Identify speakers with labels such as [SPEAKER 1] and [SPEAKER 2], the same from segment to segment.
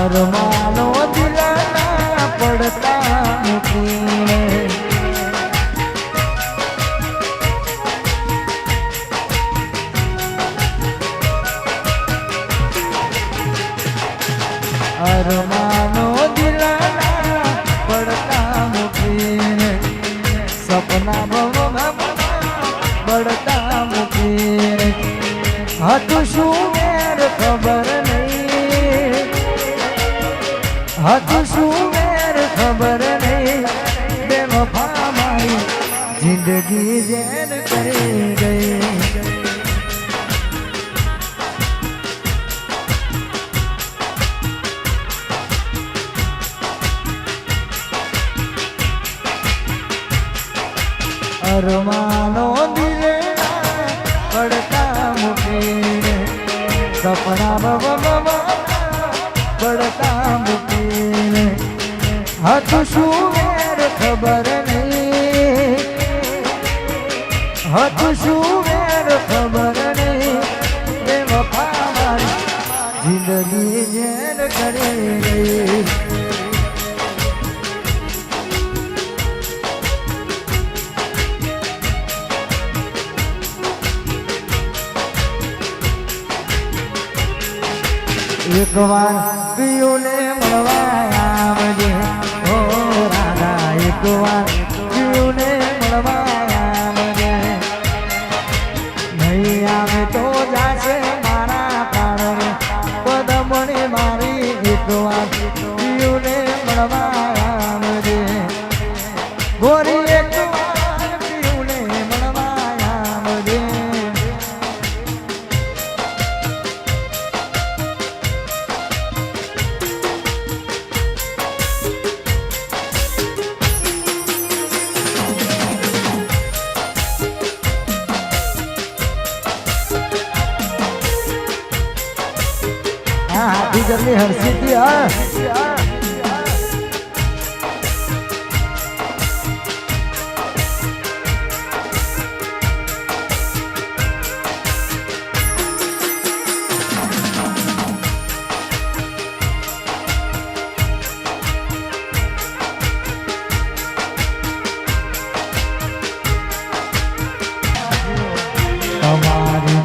[SPEAKER 1] અરમાનો દિલના પડતા મૂકીને અરમાનો દિલના પડતા મૂકીને સપના બળતા મૂકીને હતું શું મેર ખબર નહીં હતું શું મેર ખબર નહીં બેવફા મારી જિંદગી જેન કરી ગઈ અરમાનો દિલના પડતા મૂકીને સપના પડતા મૂકીને હતું શું મેર ખબર નહીં હતું શું મેર ખબર નહીં બેવફા મારી જિંદગી જેન કરી ગઈ એક વાર પિયુને મળવા આવજે ઓ રાધા એક વાર પિયુને મળવા આવજે નહીં આવે તો જાશે મારા પ્રાણ પદમણી મારી એક વાર પિયુને મળવા આવજે ગોરી એક વાર પિયુને મળવા આવજે જલ્દી હર્ષિતી તમારી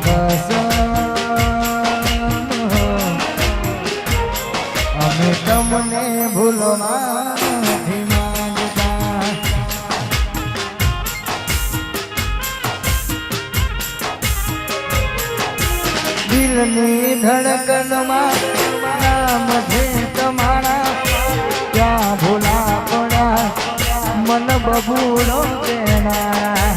[SPEAKER 1] તમને ભૂલવા નથી માંગતા દિલની ધડકનમાં નામ છે તમારા ક્યાં ભૂલા પડા મન બબૂલો તેના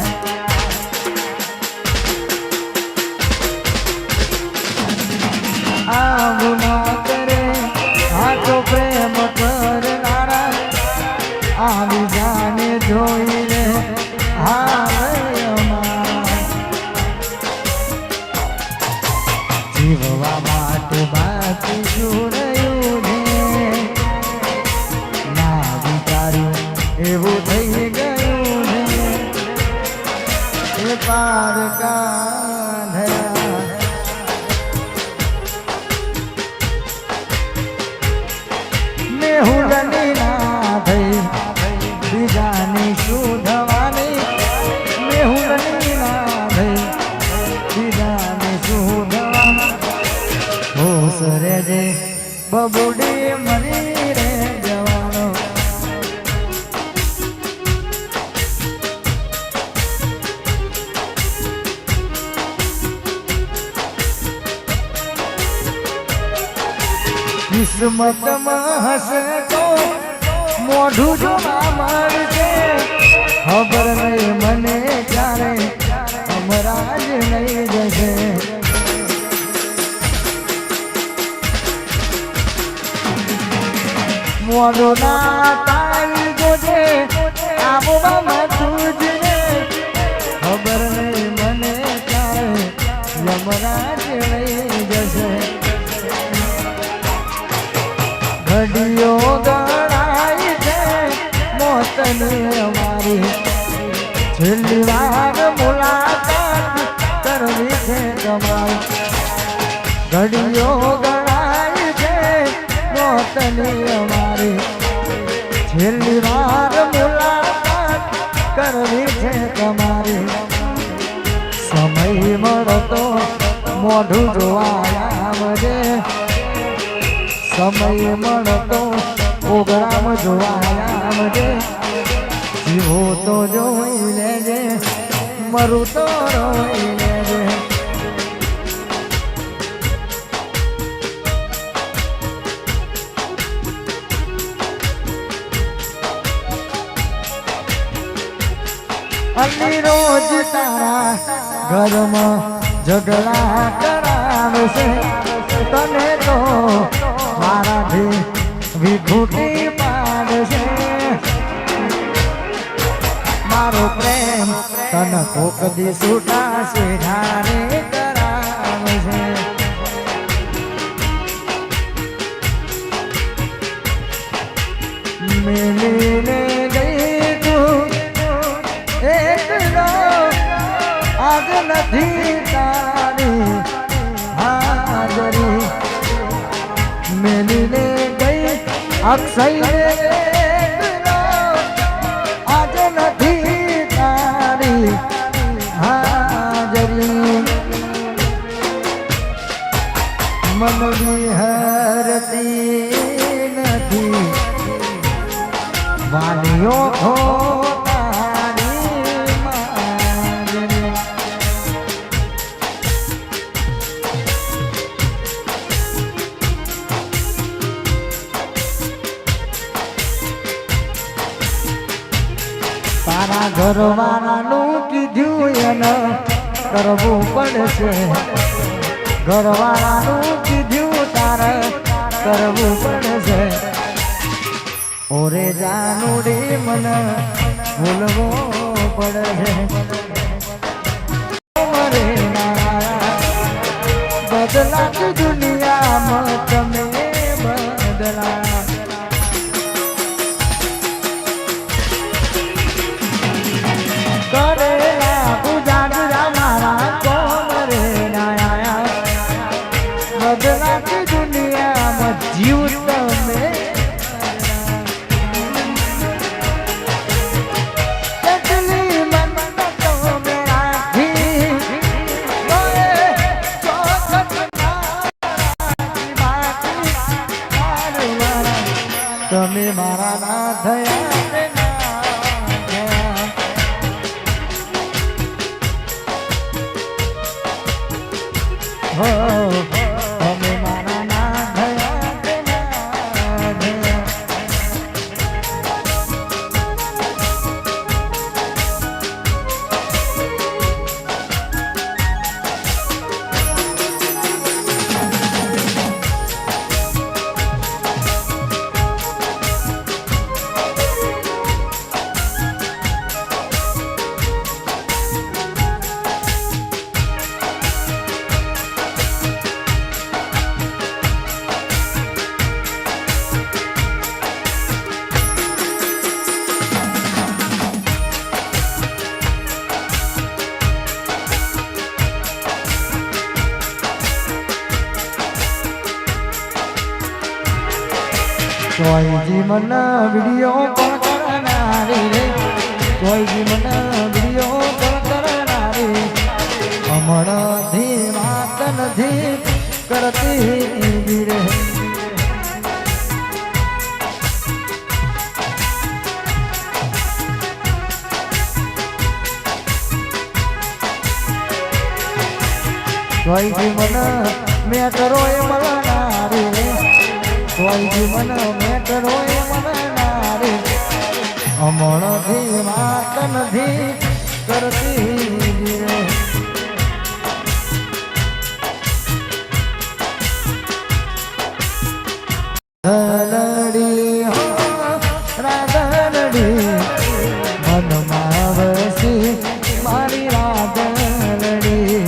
[SPEAKER 1] આવું ના કરે તો પ્રેમ કરનારા આવી જાને જોઈને જીવવા માટે બાકી શું રહ્યું ને ના વિચાર્યું એવું થઈ ગયું ને એ પારકા મેહુલની ના થઈ બીજાની શુદ્ધવાની મેહુલની ના થઈ બીજાની શુદ્ધવાની હોશ રે જે બબુડી મરી રે જવાનો કિસ્મતમાં હશે તો મોઢું જોવા મળશે ખબર નહીં મને ક્યારે અમરાજ નહીં જશે મોઢું ના તારી જોજે આબોમાં તુજને ખબર નહીં મને ક્યારે અમરાજ નહીં જશે ઘડીઓ ગણાય છે મોતની અમારી છેલ્લી વાર મુલાકાત કરવી છે તમારી ઘડીઓ ગણાય છે મોત તની અમારી છેલ્લી વાર મુલાકાત કરવી છે તમારી સમય મળતો મોઢું જોવા આવજે સમય મળતો પ્રોગ્રામ જોવા આવજે જીવો તો જોઈ લેજે મરું તો રોઈ લેજે અલી રોજ તારા ઘરમાં ઝઘડા કરાવશે તને તો મારાથી વિખૂટી પાડશે મારો પ્રેમ તને કોક દી છૂટાશે ધારે કરાવશે મેલીને ગઈ તું એકલો આજ નથી તારી હાજરી મેલીને ગઈ અક્ષયને એકલો આજ નથી તારી હાજરી મનની હરતી નથી વાલીઓ તારા ઘરવાળાનું કીધું એને કરવું પડશે ઘરવાળાનું કીધું તારે કરવું પડશે ઓરે જાનુડી મને ભૂલવો પડશે મરે બદલાતી દુનિયામાં તમે બદલા કરેલા ઉજાગરા મારા કોમ રે નાયા બદલાતી દુનિયામાં જીવ તમે કેટલી મન તો રાખી તમે મારા ના થયા તમે મારા ના થયા કોઈજી મને વિડીયો કોલ કરનારી રે કોઈજી મને વિડીયો કોલ કરનારી હમણાંથી વાત નથી કરતી રે કોઈજી મને મેટરો એ મળનારી રે કોઈજી મને મેટરો એ મળનારી હમણાંથી વાત નથી કરતી રે રાધનડી હો રાધનડી મનમાં વસી મારી રાધનડી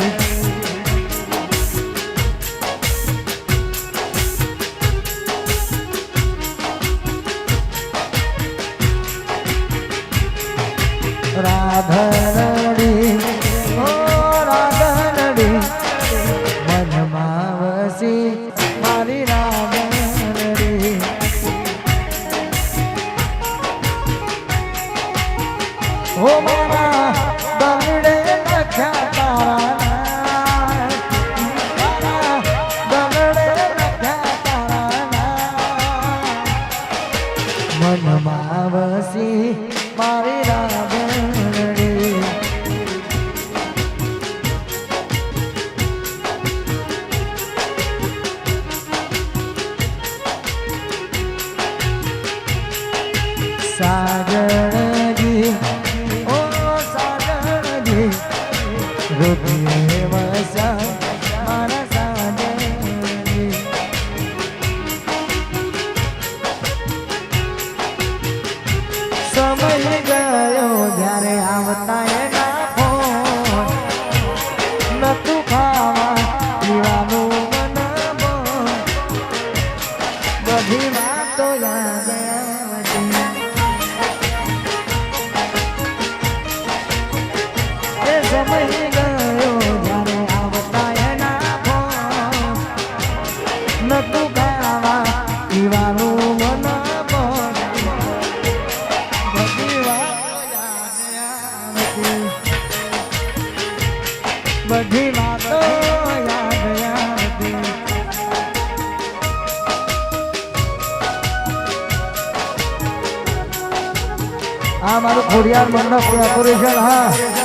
[SPEAKER 1] રાધનડી વસા મારા સાજણી સમય ગયો જ્યારે આવતા એના ફોન નતું ખાવા પીવાનું મન બધી વાતો યાદ આવતી એ સમય ગયો જ્યારે આવતા એના ફોન નતું ખાવા પીવાનું મન બધી વાતો યાદ આવતી આ મારું ખોડિયાર મંડપ ડેકોરેશન હા